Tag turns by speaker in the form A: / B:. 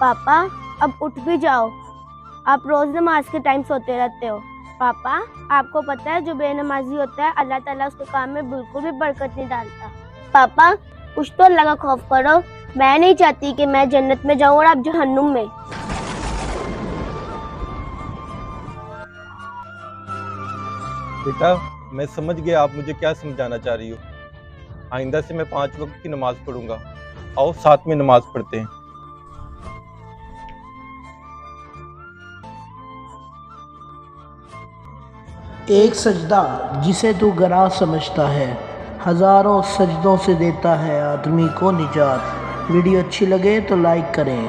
A: पापा अब उठ भी जाओ, आप रोज नमाज के टाइम सोते रहते हो। पापा आपको पता है जो बेनमाजी होता है अल्लाह ताला उसके काम में बिल्कुल भी बरकत नहीं डालता। पापा कुछ तो अल्लाह का खौफ करो, मैं नहीं चाहती कि मैं जन्नत में जाऊं और आप जहन्नुम में।
B: बेटा, मैं समझ गया आप मुझे क्या समझाना चाह रही हो। आइंदा से मैं 5 वक्त की नमाज पढ़ूंगा। आओ साथ में नमाज पढ़ते हैं।
C: एक सजदा जिसे तू गरा समझता है, हजारों सजदों से देता है आदमी को निजात। वीडियो अच्छी लगे तो लाइक करें।